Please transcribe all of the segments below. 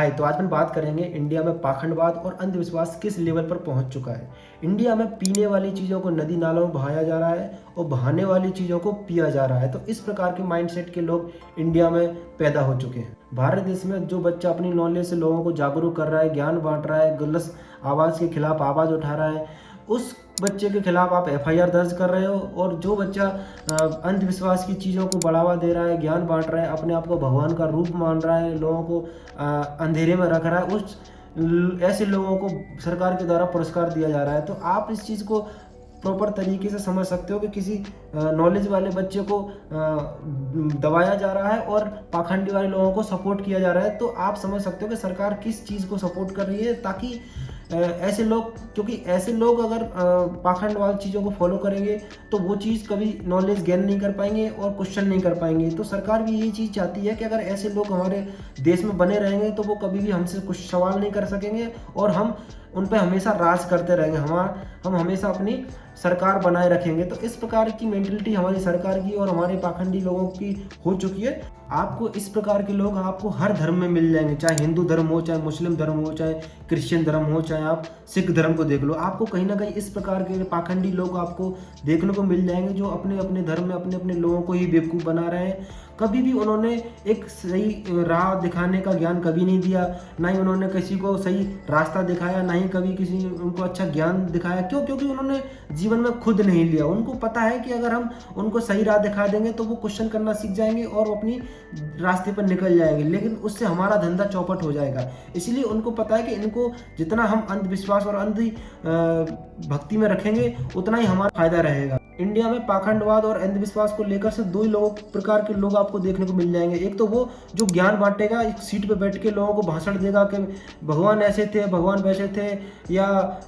हाय, तो आज हम बात करेंगे इंडिया में पाखंडवाद और अंधविश्वास किस लेवल पर पहुंच चुका है। इंडिया में पीने वाली चीज़ों को नदी नालों में बहाया जा रहा है और बहाने वाली चीज़ों को पिया जा रहा है। तो इस प्रकार के माइंडसेट के लोग इंडिया में पैदा हो चुके हैं। भारत देश में जो बच्चा अपनी नॉलेज से लोगों को जागरूक कर रहा है, ज्ञान बांट रहा है, गलत आवाज़ के खिलाफ आवाज़ उठा रहा है, उस बच्चे के खिलाफ आप एफआईआर दर्ज कर रहे हो। और जो बच्चा अंधविश्वास की चीज़ों को बढ़ावा दे रहा है, ज्ञान बांट रहा है, अपने आप को भगवान का रूप मान रहा है, लोगों को अंधेरे में रख रहा है, ऐसे लोगों को सरकार के द्वारा पुरस्कार दिया जा रहा है। तो आप इस चीज़ को प्रॉपर तरीके से समझ सकते हो कि किसी नॉलेज वाले बच्चे को दबाया जा रहा है और पाखंडी वाले लोगों को सपोर्ट किया जा रहा है। तो आप समझ सकते हो कि सरकार किस चीज़ को सपोर्ट कर रही है, ताकि ऐसे लोग, क्योंकि ऐसे लोग अगर पाखंड वाली चीज़ों को फॉलो करेंगे तो वो चीज़ कभी नॉलेज गेन नहीं कर पाएंगे और क्वेश्चन नहीं कर पाएंगे। तो सरकार भी यही चीज़ चाहती है कि अगर ऐसे लोग हमारे देश में बने रहेंगे तो वो कभी भी हमसे कुछ सवाल नहीं कर सकेंगे और हम उन पर हमेशा राज करते रहेंगे, हम हमेशा अपनी सरकार बनाए रखेंगे। तो इस प्रकार की मेंटलिटी हमारी सरकार की और हमारे पाखंडी लोगों की हो चुकी है। आपको इस प्रकार के लोग आपको हर धर्म में मिल जाएंगे, चाहे हिंदू धर्म हो, चाहे मुस्लिम धर्म हो, चाहे क्रिश्चियन धर्म हो, चाहे आप सिख धर्म को देख लो। आपको कहीं ना कहीं इस प्रकार के पाखंडी लोग आपको देखने को मिल जाएंगे, जो अपने अपने धर्म में अपने अपने लोगों को ही बेवकूफ़ बना रहे हैं। कभी भी उन्होंने एक सही राह दिखाने का ज्ञान कभी नहीं दिया, ना ही उन्होंने किसी को सही रास्ता दिखाया, ना ही कभी किसी उनको अच्छा ज्ञान दिखाया। क्यों? क्योंकि उन्होंने जीवन में खुद नहीं लिया। उनको पता है कि अगर हम उनको सही राह दिखा देंगे तो वो क्वेश्चन करना सीख जाएंगे और अपनी रास्ते पर निकल जाएंगे, लेकिन उससे हमारा धंधा चौपट हो जाएगा। इसीलिए उनको पता है कि इनको जितना हम अंधविश्वास और अंधी भक्ति में रखेंगे उतना ही हमारा फायदा रहेगा। इंडिया में पाखंडवाद और अंधविश्वास को लेकर से दो ही प्रकार के लोग आपको देखने को मिल जाएंगे। एक तो वो जो ज्ञान बांटेगा, एक सीट पे बैठ के लोगों को भाषण देगा कि भगवान ऐसे थे, भगवान वैसे थे, या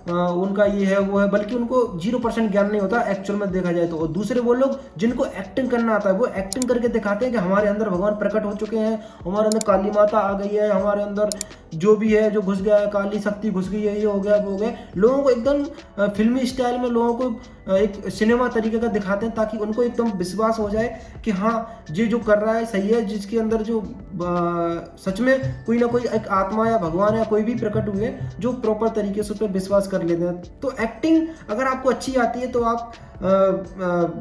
उनका ये है वो है, बल्कि उनको 0% ज्ञान नहीं होता एक्चुअल में देखा जाए तो। और दूसरे वो लोग जिनको एक्टिंग करना आता है, वो एक्टिंग करके दिखाते हैं कि हमारे अंदर भगवान प्रकट हो चुके हैं, हमारे अंदर काली माता आ गई है, हमारे अंदर जो भी है जो घुस गया है, काली शक्ति घुस गई है, ये हो गया वो हो गया। लोगों को एकदम फिल्मी स्टाइल में लोगों को एक सिनेमा तरीके का दिखाते हैं, ताकि उनको एकदम विश्वास हो जाए कि हाँ ये जो कर रहा है सही है, जिसके अंदर जो सच में कोई ना कोई एक आत्मा या भगवान या कोई भी प्रकट हुए, जो प्रॉपर तरीके से उस पर विश्वास कर लेते हैं। तो एक्टिंग अगर आपको अच्छी आती है तो आप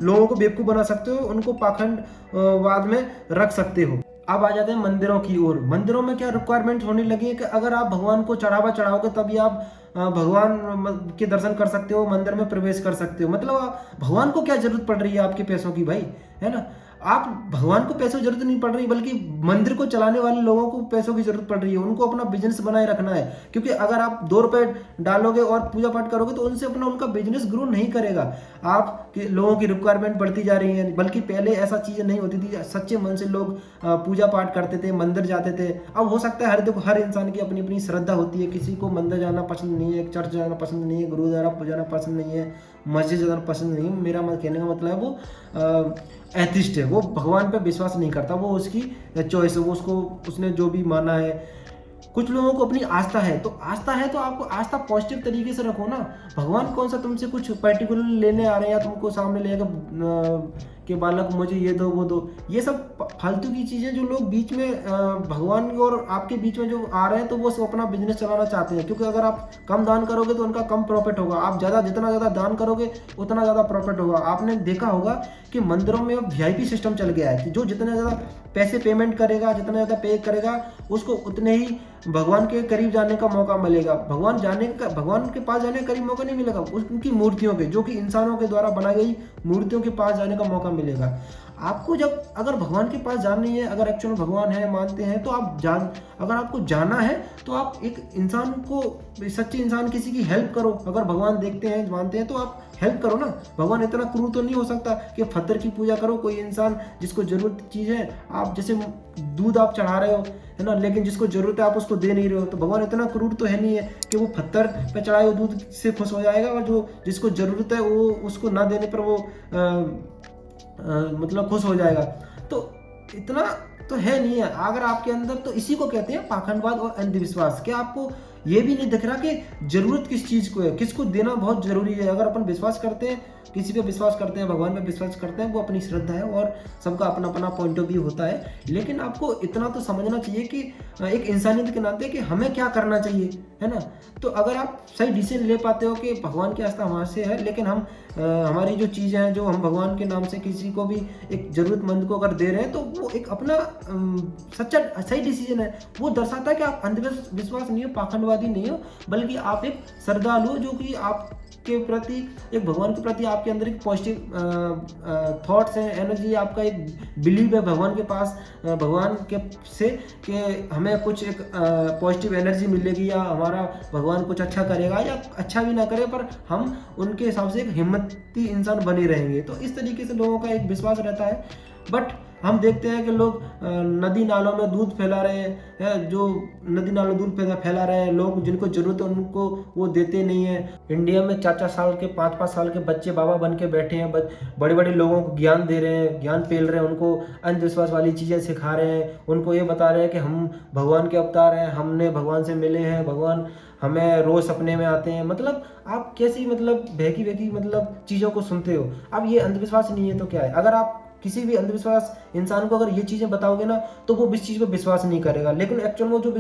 लोगों को बेवकूफ़ बना सकते हो, उनको पाखंडवाद में रख सकते हो। अब आ जाते हैं मंदिरों की ओर। मंदिरों में क्या रिक्वायरमेंट होने लगी है कि अगर आप भगवान को चढ़ावा चढ़ाओगे तभी आप भगवान के दर्शन कर सकते हो, मंदिर में प्रवेश कर सकते हो। मतलब भगवान को क्या जरूरत पड़ रही है आपके पैसों की भाई, है ना? आप भगवान को पैसों की जरूरत नहीं पड़ रही, बल्कि मंदिर को चलाने वाले लोगों को पैसों की जरूरत पड़ रही है। उनको अपना बिजनेस बनाए रखना है, क्योंकि अगर आप 2 रुपए डालोगे और पूजा पाठ करोगे तो उनसे उनका बिजनेस ग्रो नहीं करेगा। आप लोगों की रिक्वायरमेंट बढ़ती जा रही है, बल्कि पहले ऐसा चीज़ें नहीं होती थी। सच्चे मन से लोग पूजा पाठ करते थे, मंदिर जाते थे। अब हो सकता है हर इंसान की अपनी अपनी श्रद्धा होती है। किसी को मंदिर जाना पसंद नहीं है, चर्च जाना पसंद नहीं है, गुरुद्वारा जाना पसंद नहीं है, मस्जिद जाना पसंद नहीं है। मेरा कहने का मतलब है वो एथिस्ट है, वो भगवान पे विश्वास नहीं करता, वो उसकी चॉइस है, वो उसने जो भी माना है। कुछ लोगों को अपनी आस्था है, तो आपको आस्था पॉजिटिव तरीके से रखो ना। भगवान कौन सा तुमसे कुछ पर्टिकुलर लेने आ रहे हैं या तुमको सामने ले आकर कि बालक मुझे ये दो वो दो, ये सब फालतू की चीज़ें जो लोग बीच में भगवान और आपके बीच में जो आ रहे हैं, तो वो सब अपना बिजनेस चलाना चाहते हैं। क्योंकि अगर आप कम दान करोगे तो उनका कम प्रॉफिट होगा, आप जितना ज़्यादा दान करोगे उतना ज़्यादा प्रॉफिट होगा। आपने देखा होगा कि मंदिरों में अब वीआईपी सिस्टम चल गया है कि जो जितने ज़्यादा पैसे पेमेंट करेगा, जितना ज़्यादा पे करेगा, उसको उतने ही भगवान के करीब जाने का मौका मिलेगा। भगवान के पास जाने का करीब मौका नहीं मिलेगा, उनकी मूर्तियों के, जो कि इंसानों के द्वारा बनाई गई मूर्तियों के पास जाने का मौका मिलेगा। आपको जब अगर भगवान के पास जाना ही है, अगर एक्चुअल भगवान है मानते हैं, तो अगर आपको जाना है तो आप एक इंसान को, सच्चे इंसान किसी की हेल्प करो। अगर भगवान देखते हैं मानते हैं तो आप हेल्प करो ना। भगवान इतना क्रूर तो नहीं हो सकता कि पत्थर की पूजा करो। कोई इंसान जिसको जरूरत चीज़ है, आप जैसे दूध आप चढ़ा रहे हो, है ना, लेकिन जिसको जरूरत है आप उसको दे नहीं रहे हो, तो भगवान इतना क्रूर तो है नहीं है कि वो पत्थर पे चढ़ाए हुए दूध से खुश हो जाएगा, और जो जिसको जरूरत है वो उसको ना देने पर वो मतलब खुश हो जाएगा। तो इतना तो है नहीं है अगर आपके अंदर। तो इसी को कहते हैं पाखंडवाद और अंधविश्वास। क्या आपको ये भी नहीं दिख रहा कि ज़रूरत किस चीज़ को है, किसको देना बहुत ज़रूरी है। अगर अपन विश्वास करते हैं, किसी पे विश्वास करते हैं, भगवान पे विश्वास करते हैं, वो अपनी श्रद्धा है और सबका अपना अपना पॉइंट ऑफ व्यू होता है। लेकिन आपको इतना तो समझना चाहिए कि एक इंसानियत के नाते कि हमें क्या करना चाहिए, है ना। तो अगर आप सही डिसीजन ले पाते हो कि भगवान की आस्था हमारे से है, लेकिन हम हमारी जो चीज़ें हैं, जो हम भगवान के नाम से किसी को भी एक ज़रूरतमंद को अगर दे रहे हैं, तो वो एक अपना सच्चा सही डिसीजन है। वो दर्शाता है कि आप अंधविश्वास नहीं हो, पाखंडवादी नहीं हो, बल्कि आप एक श्रद्धालु हो, जो कि आपके प्रति, एक भगवान के प्रति आपके अंदर एक पॉजिटिव थॉट्स हैं, एनर्जी, आपका एक बिलीव है भगवान के पास, भगवान के से कि हमें कुछ एक पॉजिटिव एनर्जी मिलेगी, या हमारा भगवान कुछ अच्छा करेगा, या अच्छा भी ना करे पर हम उनके हिसाब से एक हिम्मती इंसान बने रहेंगे। तो इस तरीके से लोगों का एक विश्वास रहता है। बट हम देखते हैं कि लोग नदी नालों में दूध फैला रहे हैं, जो नदी नालों दूध फैला रहे हैं, लोग जिनको जरूरत है उनको वो देते नहीं है। इंडिया में 4-4 साल के, 5-5 साल के बच्चे बाबा बन के बैठे हैं, बड़े बड़े लोगों को ज्ञान दे रहे हैं, ज्ञान पेल रहे हैं, उनको अंधविश्वास वाली चीज़ें सिखा रहे हैं, उनको ये बता रहे हैं कि हम भगवान के अवतार हैं, हमने भगवान से मिले हैं, भगवान हमें रोज सपने में आते हैं। मतलब आप कैसी मतलब बहकी मतलब चीज़ों को सुनते हो। अब ये अंधविश्वास नहीं है तो क्या है। अगर आप किसी भी अंधविश्वास इंसान को अगर ये चीज़ें बताओगे ना, तो वो इस चीज़ पर विश्वास नहीं करेगा। लेकिन एक्चुअल में जो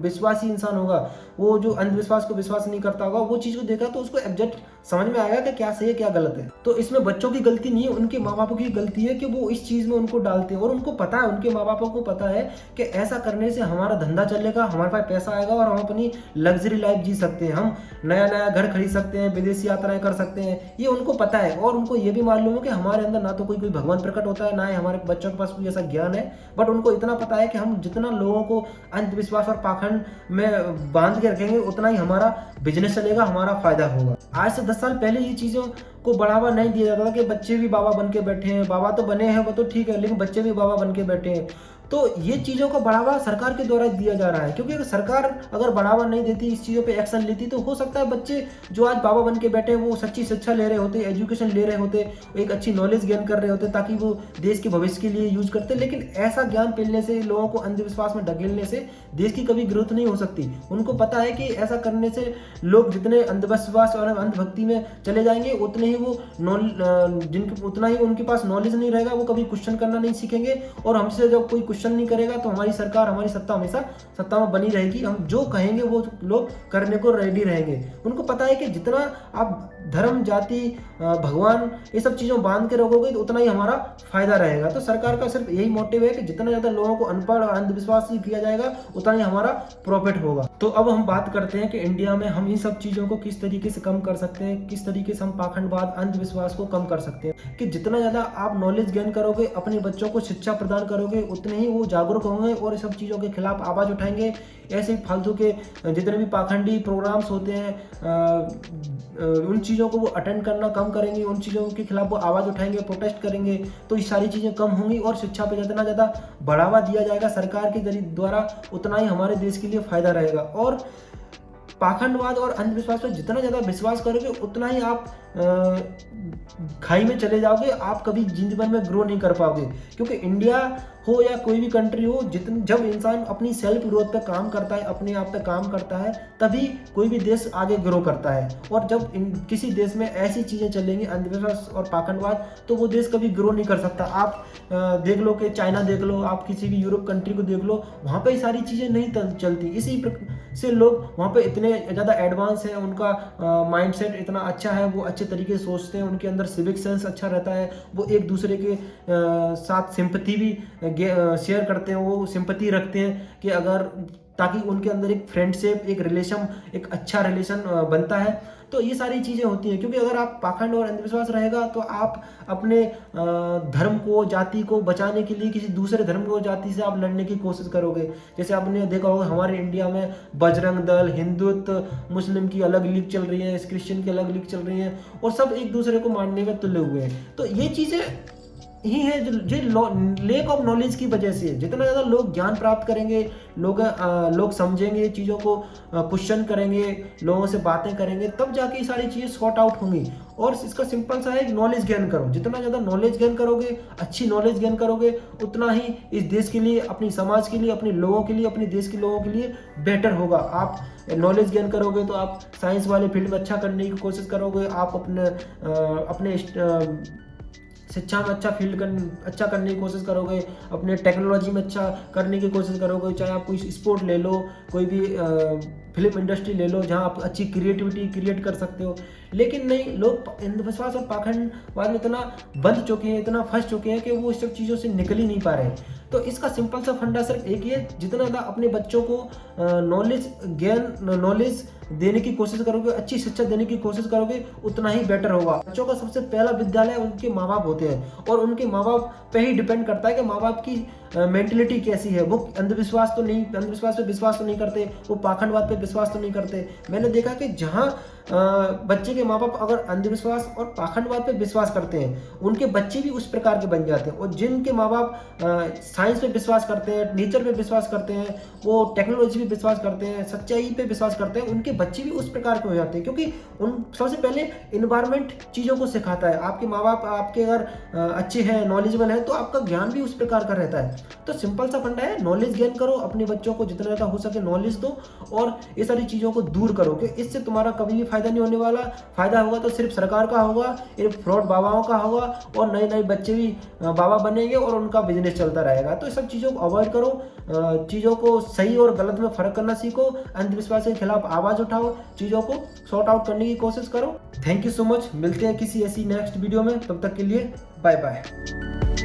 विश्वासी इंसान होगा, वो जो अंधविश्वास को विश्वास नहीं करता होगा, वो चीज़ को देखा तो उसको एग्जैक्ट समझ में आएगा कि क्या सही है क्या गलत है। तो इसमें बच्चों की गलती नहीं है, उनके माँ बापों की गलती है कि वो इस चीज़ में उनको डालते हैं। और उनको पता है, उनके माँ बापों को पता है कि ऐसा करने से हमारा धंधा चलेगा, हमारे पास पैसा आएगा और हम अपनी लग्जरी लाइफ जी सकते हैं, हम नया घर खरीद सकते हैं, विदेशी यात्राएं कर सकते हैं। ये उनको पता है। और उनको ये भी मालूम है कि हमारे अंदर ना तो कोई भगवान प्रकट होता है, ना ही हमारे बच्चों के पास कोई ऐसा ज्ञान है। बट उनको इतना पता है कि हम जितना लोगों को अंधविश्वास और पाखंड में बांध के रखेंगे, उतना ही हमारा बिजनेस चलेगा, हमारा फायदा होगा। आज से 10 साल पहले ये चीज़ों को बढ़ावा नहीं दिया जाता था कि बच्चे भी बाबा बन के बैठे हैं। बाबा तो बने हैं, वो तो ठीक है, लेकिन बच्चे भी बाबा बन के बैठे हैं। तो ये चीज़ों का बढ़ावा सरकार के द्वारा दिया जा रहा है, क्योंकि अगर सरकार अगर बढ़ावा नहीं देती, इस चीज़ों पे एक्शन लेती, तो हो सकता है बच्चे जो आज बाबा बन के बैठे हैं वो सच्ची शिक्षा ले रहे होते, एजुकेशन ले रहे होते, एक अच्छी नॉलेज गेन कर रहे होते, ताकि वो देश के भविष्य के लिए यूज करते। लेकिन ऐसा ज्ञान फैलने से, लोगों को अंधविश्वास में ढकेलने से देश की कभी ग्रोथ नहीं हो सकती। उनको पता है कि ऐसा करने से लोग जितने अंधविश्वास और अंधभक्ति में चले जाएंगे, उतने ही वो उतना ही उनके पास नॉलेज नहीं रहेगा, वो कभी क्वेश्चन करना नहीं सीखेंगे। और हमसे जब कोई क्वेश्चन नहीं करेगा, तो हमारी सरकार, हमारी सत्ता हमेशा सत्ता में बनी रहेगी। हम जो कहेंगे वो लोग करने को रेडी रहेंगे। उनको पता है कि जितना आप धर्म, जाति, भगवान, ये सब चीज़ों बांध के रखोगे, तो उतना ही हमारा फायदा रहेगा। तो सरकार का सिर्फ यही मोटिव है कि जितना ज़्यादा लोगों को अनपढ़ और अंधविश्वासी किया जाएगा, उतना ही हमारा प्रॉफिट होगा। तो अब हम बात करते हैं कि इंडिया में हम इन सब चीज़ों को किस तरीके से कम कर सकते हैं, किस तरीके से हम पाखंडवाद, अंधविश्वास को कम कर सकते हैं। कि जितना ज़्यादा आप नॉलेज गेन करोगे, अपने बच्चों को शिक्षा प्रदान करोगे, उतने ही वो जागरूक होंगे और इस सब चीज़ों के खिलाफ आवाज़ उठाएंगे। ऐसे ही फालतू के जितने भी पाखंडी प्रोग्राम्स होते हैं, उन चीज़ों को वो अटेंड करना कम करेंगे, उन चीज़ों के खिलाफ वो आवाज़ उठाएंगे, प्रोटेस्ट करेंगे। तो ये सारी चीज़ें कम होंगी और शिक्षा पे जितना ज़्यादा बढ़ावा दिया जाएगा सरकार के द्वारा, उतना ही हमारे देश के लिए फ़ायदा रहेगा। और पाखंडवाद और अंधविश्वास पर जितना ज़्यादा विश्वास करोगे, उतना ही आप खाई में चले जाओगे। आप कभी जिंदगी भर में ग्रो नहीं कर पाओगे। क्योंकि इंडिया हो या कोई भी कंट्री हो, जब इंसान अपनी सेल्फ ग्रोथ पे काम करता है, अपने आप पे काम करता है, तभी कोई भी देश आगे ग्रो करता है। और जब किसी देश में ऐसी चीज़ें चलेंगी, अंधविश्वास और पाखंडवाद, तो वो देश कभी ग्रो नहीं कर सकता। आप देख लो कि चाइना देख लो, आप किसी भी यूरोप कंट्री को देख लो, वहाँ पे सारी चीज़ें नहीं चलती। इसी से लोग वहाँ पे इतने ज़्यादा एडवांस हैं, उनका माइंडसेट इतना अच्छा है, वो अच्छे तरीके से सोचते हैं, उनके अंदर सिविक सेंस अच्छा रहता है, वो एक दूसरे के साथ सिंपैथी भी शेयर करते हैं, वो सिंपैथी रखते हैं कि अगर, ताकि उनके अंदर एक फ्रेंडशिप, एक रिलेशन, एक अच्छा रिलेशन बनता है। तो ये सारी चीज़ें होती हैं। क्योंकि अगर आप पाखंड और अंधविश्वास रहेगा, तो आप अपने धर्म को, जाति को बचाने के लिए किसी दूसरे धर्म को, जाति से आप लड़ने की कोशिश करोगे। जैसे आपने देखा होगा हमारे इंडिया में बजरंग दल, हिंदुत्व, मुस्लिम की अलग लीग चल रही है, क्रिश्चियन की अलग लीग चल रही है, और सब एक दूसरे को मारने में तुले हुए हैं। तो ये चीज़ें ही है जो लेक ऑफ नॉलेज की वजह से। जितना ज़्यादा लोग ज्ञान प्राप्त करेंगे, लोग समझेंगे चीज़ों को, क्वेश्चन करेंगे, लोगों से बातें करेंगे, तब जाके ये सारी चीज़ें सॉर्ट आउट होंगी। और इसका सिंपल सा है, नॉलेज गेन करो। जितना ज़्यादा नॉलेज गेन करोगे, अच्छी नॉलेज गेन करोगे, उतना ही इस देश के लिए, अपनी समाज के लिए, अपने लोगों के लिए, अपने देश के लोगों के लिए बेटर होगा। आप नॉलेज गेन करोगे तो आप साइंस वाले फील्ड में अच्छा करने की कोशिश करोगे, आप अपने शिक्षा में अच्छा करने की कोशिश करोगे, अपने टेक्नोलॉजी में अच्छा करने की कोशिश करोगे। चाहे आप कोई स्पोर्ट ले लो, कोई भी फिल्म इंडस्ट्री ले लो, जहाँ आप अच्छी क्रिएटिविटी क्रिएट कर सकते हो। लेकिन नहीं, लोग अंधविश्वास और पाखंडवाद में इतना बंध चुके हैं, इतना फंस चुके हैं कि वो इस सब चीज़ों से निकल ही नहीं पा रहे। तो इसका सिंपल सा फंडा सिर्फ एक ही है, जितना ज़्यादा अपने बच्चों को नॉलेज देने की कोशिश करोगे, अच्छी शिक्षा देने की कोशिश करोगे, उतना ही बेटर होगा। बच्चों का सबसे पहला विद्यालय उनके माँ बाप होते हैं, और उनके माँ बाप पे ही डिपेंड करता है कि माँ बाप की मेंटलिटी कैसी है। वो अंधविश्वास पे विश्वास तो नहीं करते, वो पाखंडवाद पे विश्वास तो नहीं करते। मैंने देखा कि जहाँ बच्चे के माँ बाप अगर अंधविश्वास और पाखंडवाद पे विश्वास करते हैं, उनके बच्चे भी उस प्रकार के बन जाते हैं। और जिनके माँ बाप साइंस पे विश्वास करते हैं, नेचर पे विश्वास करते हैं, वो टेक्नोलॉजी पे विश्वास करते हैं, सच्चाई पे विश्वास करते हैं, उनके बच्चे भी उस प्रकार के हो जाते हैं। क्योंकि उन सबसे पहले इन्वायरमेंट चीज़ों को सिखाता है। आपके माँ बाप आपके अगर अच्छे हैं, नॉलेजेबल हैं, तो आपका ज्ञान भी उस प्रकार का रहता है। तो सिंपल सा फंडा है, नॉलेज गेन करो, अपने बच्चों को जितना ज़्यादा हो सके नॉलेज दो, और ये सारी चीज़ों को दूर करो कि इससे तुम्हारा कभी भी फायदा नहीं होने वाला। फायदा होगा तो सिर्फ सरकार का होगा, ये फ्रॉड बाबाओं का होगा, और नए नए बच्चे भी बाबा बनेंगे और उनका बिजनेस चलता रहेगा। तो सब चीज़ों को अवॉइड करो, चीज़ों को सही और गलत में फ़र्क करना सीखो, अंधविश्वास के खिलाफ आवाज़ उठाओ, चीज़ों को सॉर्ट आउट करने की कोशिश करो। Thank you so much. मिलते हैं किसी ऐसी नेक्स्ट वीडियो में, तब तक के लिए बाय बाय।